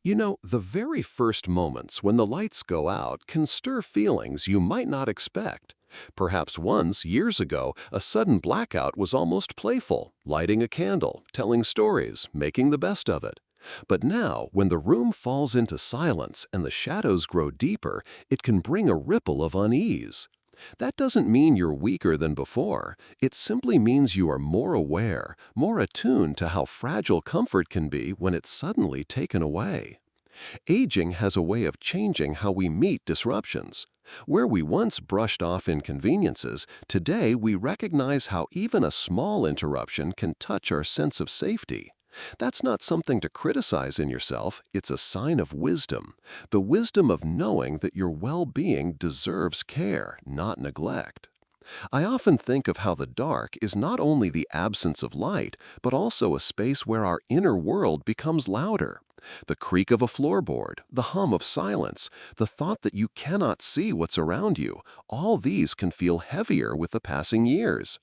You know, the very first moments when the lights go out can stir feelings you might not expect. Perhaps once, years ago, a sudden blackout was almost playful, lighting a candle, telling stories, making the best of it. But now, when the room falls into silence and the shadows grow deeper, it can bring a ripple of unease. That doesn't mean you're weaker than before. It simply means you are more aware, more attuned to how fragile comfort can be when it's suddenly taken away. Aging has a way of changing how we meet disruptions. Where we once brushed off inconveniences, today we recognize how even a small interruption can touch our sense of safety. That's not something to criticize in yourself, it's a sign of wisdom. The wisdom of knowing that your well-being deserves care, not neglect. I often think of how the dark is not only the absence of light, but also a space where our inner world becomes louder. The creak of a floorboard, the hum of silence, the thought that you cannot see what's around you, all these can feel heavier with the passing years.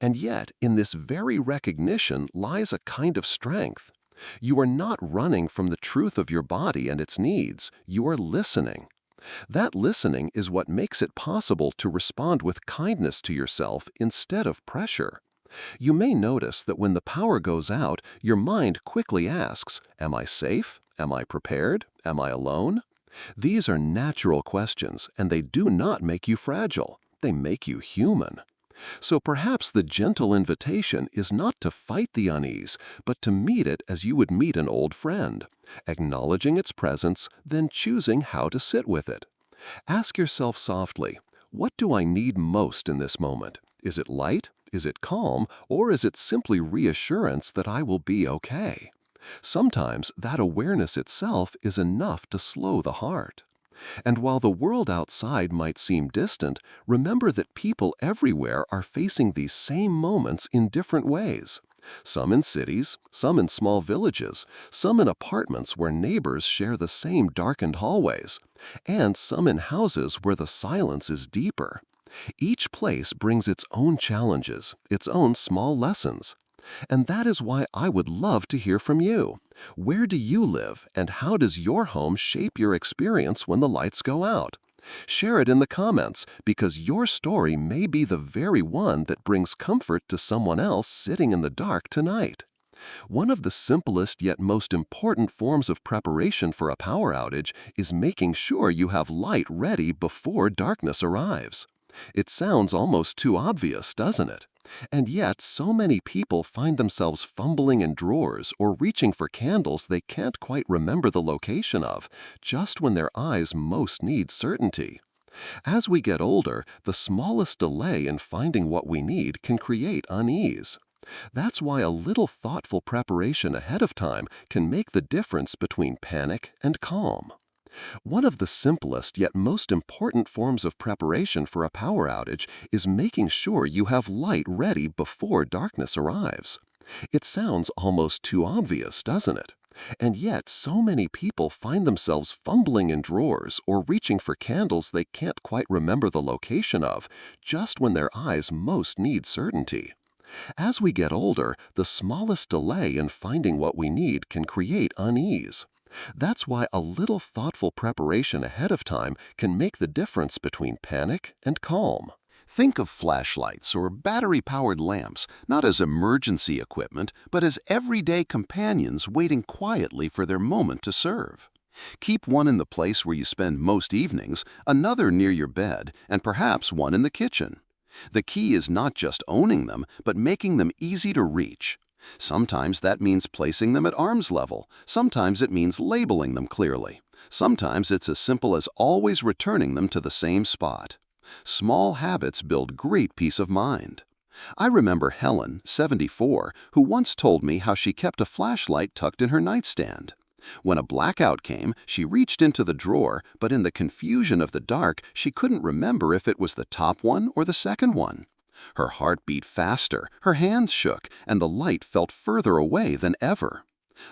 And yet, in this very recognition lies a kind of strength. You are not running from the truth of your body and its needs, you are listening. That listening is what makes it possible to respond with kindness to yourself instead of pressure. You may notice that when the power goes out, your mind quickly asks, "Am I safe? Am I prepared? Am I alone?" These are natural questions, and they do not make you fragile. They make you human. So perhaps the gentle invitation is not to fight the unease, but to meet it as you would meet an old friend, acknowledging its presence, then choosing how to sit with it. Ask yourself softly, what do I need most in this moment? Is it light? Is it calm? Or is it simply reassurance that I will be okay? Sometimes that awareness itself is enough to slow the heart. And while the world outside might seem distant, remember that people everywhere are facing these same moments in different ways. Some in cities, some in small villages, some in apartments where neighbors share the same darkened hallways, and some in houses where the silence is deeper. Each place brings its own challenges, its own small lessons. And that is why I would love to hear from you. Where do you live, and how does your home shape your experience when the lights go out? Share it in the comments, because your story may be the very one that brings comfort to someone else sitting in the dark tonight. One of the simplest yet most important forms of preparation for a power outage is making sure you have light ready before darkness arrives. It sounds almost too obvious, doesn't it? And yet, so many people find themselves fumbling in drawers or reaching for candles they can't quite remember the location of, just when their eyes most need certainty. As we get older, the smallest delay in finding what we need can create unease. That's why a little thoughtful preparation ahead of time can make the difference between panic and calm. One of the simplest yet most important forms of preparation for a power outage is making sure you have light ready before darkness arrives. It sounds almost too obvious, doesn't it? And yet, so many people find themselves fumbling in drawers or reaching for candles they can't quite remember the location of, just when their eyes most need certainty. As we get older, the smallest delay in finding what we need can create unease. That's why a little thoughtful preparation ahead of time can make the difference between panic and calm. Think of flashlights or battery-powered lamps not as emergency equipment, but as everyday companions waiting quietly for their moment to serve. Keep one in the place where you spend most evenings, another near your bed, and perhaps one in the kitchen. The key is not just owning them, but making them easy to reach. Sometimes that means placing them at arm's level. Sometimes it means labeling them clearly. Sometimes it's as simple as always returning them to the same spot. Small habits build great peace of mind. I remember Helen, 74, who once told me how she kept a flashlight tucked in her nightstand. When a blackout came, she reached into the drawer, but in the confusion of the dark, she couldn't remember if it was the top one or the second one. Her heart beat faster, her hands shook, and the light felt further away than ever.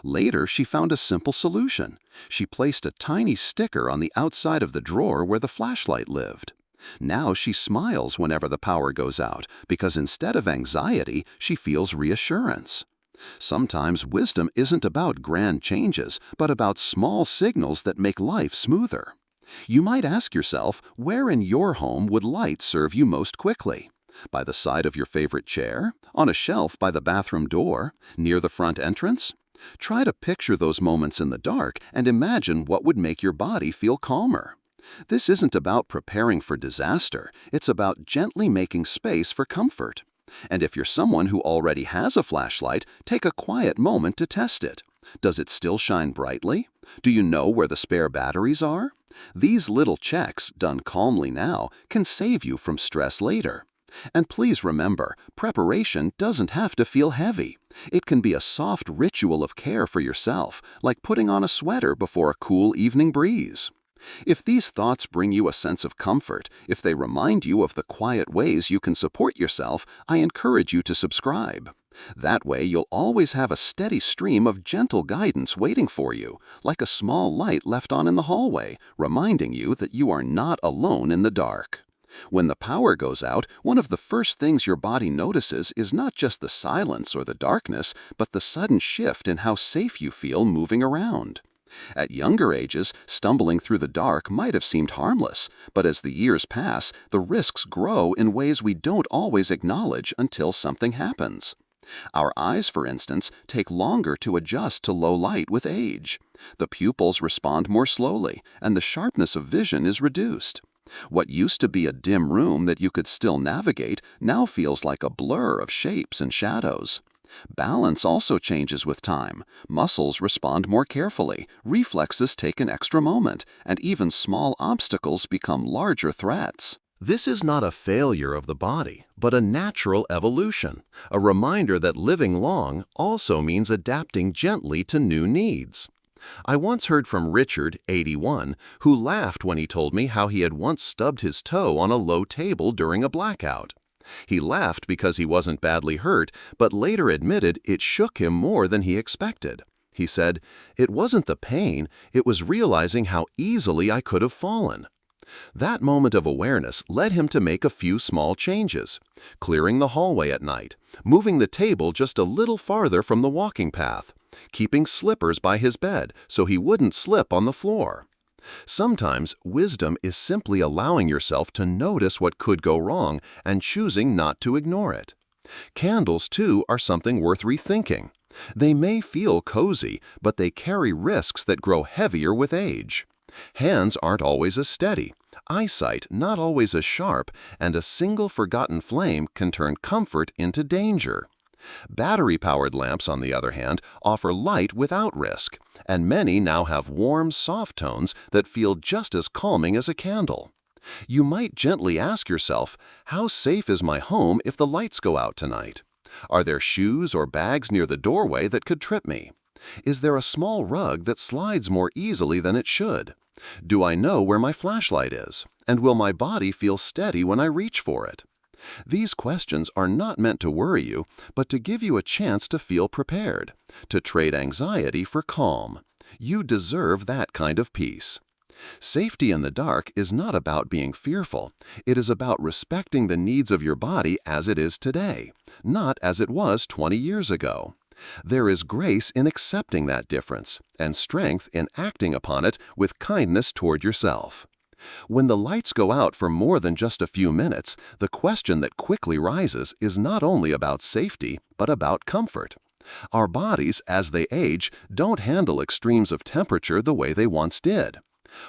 Later, she found a simple solution. She placed a tiny sticker on the outside of the drawer where the flashlight lived. Now she smiles whenever the power goes out, because instead of anxiety, she feels reassurance. Sometimes wisdom isn't about grand changes, but about small signals that make life smoother. You might ask yourself, where in your home would light serve you most quickly? By the side of your favorite chair? On a shelf by the bathroom door? Near the front entrance? Try to picture those moments in the dark and imagine what would make your body feel calmer. This isn't about preparing for disaster, it's about gently making space for comfort. And if you're someone who already has a flashlight, take a quiet moment to test it. Does it still shine brightly? Do you know where the spare batteries are? These little checks, done calmly now, can save you from stress later. And please remember, preparation doesn't have to feel heavy. It can be a soft ritual of care for yourself, like putting on a sweater before a cool evening breeze. If these thoughts bring you a sense of comfort, if they remind you of the quiet ways you can support yourself, I encourage you to subscribe. That way you'll always have a steady stream of gentle guidance waiting for you, like a small light left on in the hallway, reminding you that you are not alone in the dark. When the power goes out, one of the first things your body notices is not just the silence or the darkness, but the sudden shift in how safe you feel moving around. At younger ages, stumbling through the dark might have seemed harmless, but as the years pass, the risks grow in ways we don't always acknowledge until something happens. Our eyes, for instance, take longer to adjust to low light with age. The pupils respond more slowly, and the sharpness of vision is reduced. What used to be a dim room that you could still navigate now feels like a blur of shapes and shadows. Balance also changes with time. Muscles respond more carefully, reflexes take an extra moment, and even small obstacles become larger threats. This is not a failure of the body, but a natural evolution, a reminder that living long also means adapting gently to new needs. I once heard from Richard, 81, who laughed when he told me how he had once stubbed his toe on a low table during a blackout. He laughed because he wasn't badly hurt, but later admitted it shook him more than he expected. He said, "It wasn't the pain, it was realizing how easily I could have fallen." That moment of awareness led him to make a few small changes, clearing the hallway at night, moving the table just a little farther from the walking path, keeping slippers by his bed so he wouldn't slip on the floor. Sometimes wisdom is simply allowing yourself to notice what could go wrong and choosing not to ignore it. Candles, too, are something worth rethinking. They may feel cozy, but they carry risks that grow heavier with age. Hands aren't always as steady, eyesight not always as sharp, and a single forgotten flame can turn comfort into danger. Battery-powered lamps, on the other hand, offer light without risk, and many now have warm, soft tones that feel just as calming as a candle. You might gently ask yourself, how safe is my home if the lights go out tonight? Are there shoes or bags near the doorway that could trip me? Is there a small rug that slides more easily than it should? Do I know where my flashlight is? And will my body feel steady when I reach for it? These questions are not meant to worry you, but to give you a chance to feel prepared, to trade anxiety for calm. You deserve that kind of peace. Safety in the dark is not about being fearful. It is about respecting the needs of your body as it is today, not as it was 20 years ago. There is grace in accepting that difference, and strength in acting upon it with kindness toward yourself. When the lights go out for more than just a few minutes, the question that quickly rises is not only about safety, but about comfort. Our bodies, as they age, don't handle extremes of temperature the way they once did.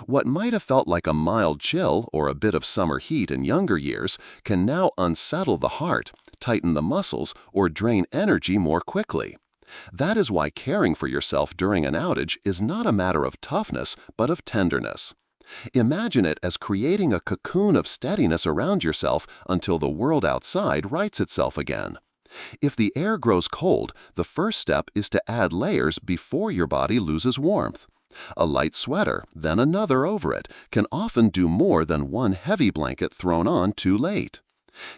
What might have felt like a mild chill or a bit of summer heat in younger years can now unsettle the heart, tighten the muscles, or drain energy more quickly. That is why caring for yourself during an outage is not a matter of toughness, but of tenderness. Imagine it as creating a cocoon of steadiness around yourself until the world outside rights itself again. If the air grows cold, the first step is to add layers before your body loses warmth. A light sweater, then another over it, can often do more than one heavy blanket thrown on too late.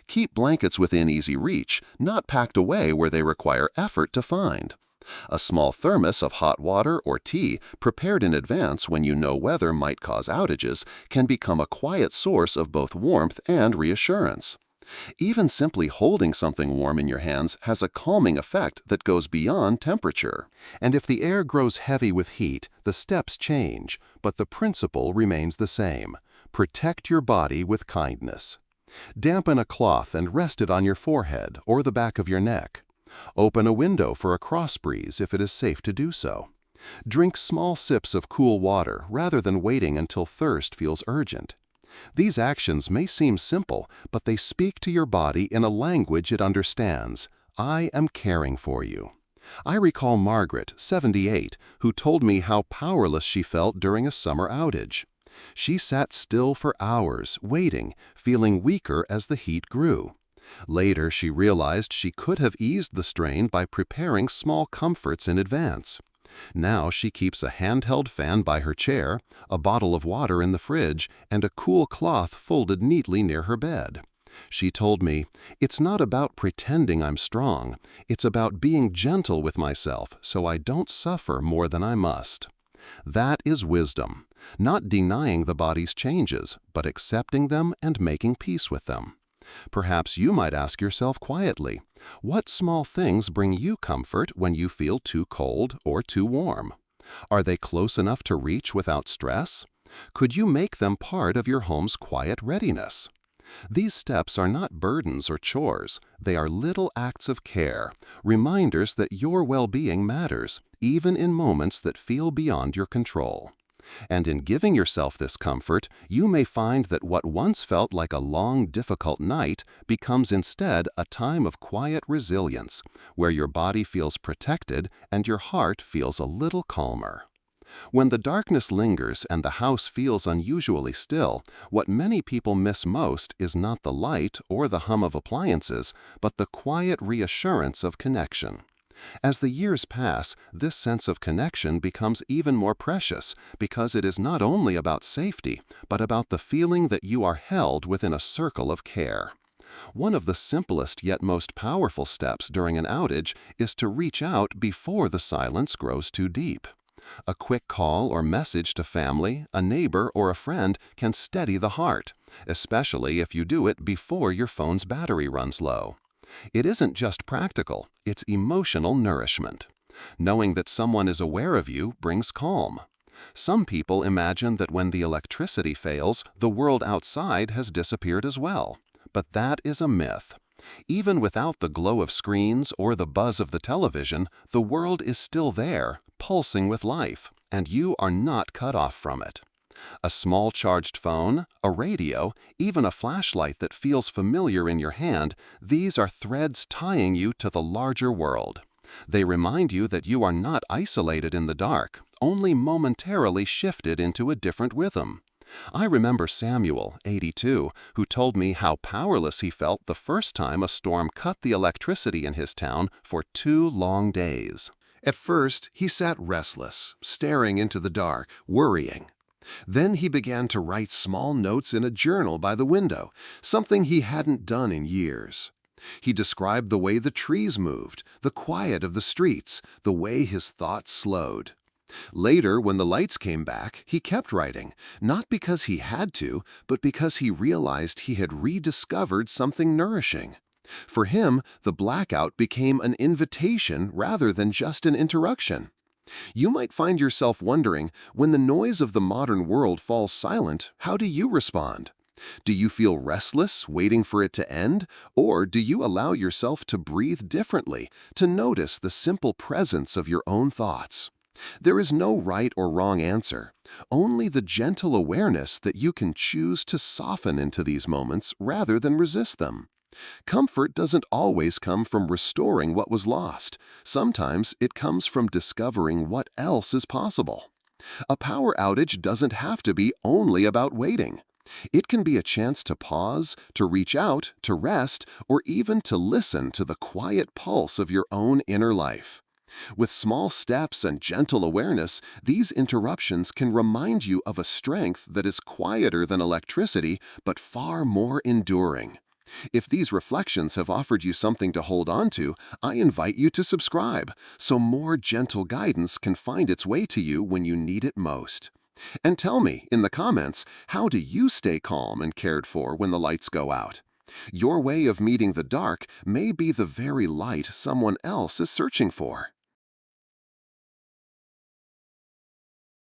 Keep blankets within easy reach, not packed away where they require effort to find. A small thermos of hot water or tea, prepared in advance when you know weather might cause outages, can become a quiet source of both warmth and reassurance. Even simply holding something warm in your hands has a calming effect that goes beyond temperature. And if the air grows heavy with heat, the steps change, but the principle remains the same. Protect your body with kindness. Dampen a cloth and rest it on your forehead or the back of your neck. Open a window for a cross breeze if it is safe to do so. Drink small sips of cool water rather than waiting until thirst feels urgent. These actions may seem simple, but they speak to your body in a language it understands. I am caring for you. I recall Margaret, 78, who told me how powerless she felt during a summer outage. She sat still for hours, waiting, feeling weaker as the heat grew. Later, she realized she could have eased the strain by preparing small comforts in advance. Now she keeps a handheld fan by her chair, a bottle of water in the fridge, and a cool cloth folded neatly near her bed. She told me, "It's not about pretending I'm strong. It's about being gentle with myself so I don't suffer more than I must." That is wisdom, not denying the body's changes, but accepting them and making peace with them. Perhaps you might ask yourself quietly, what small things bring you comfort when you feel too cold or too warm? Are they close enough to reach without stress? Could you make them part of your home's quiet readiness? These steps are not burdens or chores. They are little acts of care, reminders that your well-being matters, even in moments that feel beyond your control. And in giving yourself this comfort, you may find that what once felt like a long, difficult night becomes instead a time of quiet resilience, where your body feels protected and your heart feels a little calmer. When the darkness lingers and the house feels unusually still, what many people miss most is not the light or the hum of appliances, but the quiet reassurance of connection. As the years pass, this sense of connection becomes even more precious because it is not only about safety, but about the feeling that you are held within a circle of care. One of the simplest yet most powerful steps during an outage is to reach out before the silence grows too deep. A quick call or message to family, a neighbor, or a friend can steady the heart, especially if you do it before your phone's battery runs low. It isn't just practical, it's emotional nourishment. Knowing that someone is aware of you brings calm. Some people imagine that when the electricity fails, the world outside has disappeared as well. But that is a myth. Even without the glow of screens or the buzz of the television, the world is still there, pulsing with life, and you are not cut off from it. A small charged phone, a radio, even a flashlight that feels familiar in your hand, these are threads tying you to the larger world. They remind you that you are not isolated in the dark, only momentarily shifted into a different rhythm. I remember Samuel, 82, who told me how powerless he felt the first time a storm cut the electricity in his town for 2 long days. At first, he sat restless, staring into the dark, worrying. Then he began to write small notes in a journal by the window, something he hadn't done in years. He described the way the trees moved, the quiet of the streets, the way his thoughts slowed. Later, when the lights came back, he kept writing, not because he had to, but because he realized he had rediscovered something nourishing. For him, the blackout became an invitation rather than just an interruption. You might find yourself wondering, when the noise of the modern world falls silent, how do you respond? Do you feel restless, waiting for it to end? Or do you allow yourself to breathe differently, to notice the simple presence of your own thoughts? There is no right or wrong answer, only the gentle awareness that you can choose to soften into these moments rather than resist them. Comfort doesn't always come from restoring what was lost. Sometimes it comes from discovering what else is possible. A power outage doesn't have to be only about waiting. It can be a chance to pause, to reach out, to rest, or even to listen to the quiet pulse of your own inner life. With small steps and gentle awareness, these interruptions can remind you of a strength that is quieter than electricity, but far more enduring. If these reflections have offered you something to hold on to, I invite you to subscribe so more gentle guidance can find its way to you when you need it most. And tell me in the comments, how do you stay calm and cared for when the lights go out? Your way of meeting the dark may be the very light someone else is searching for.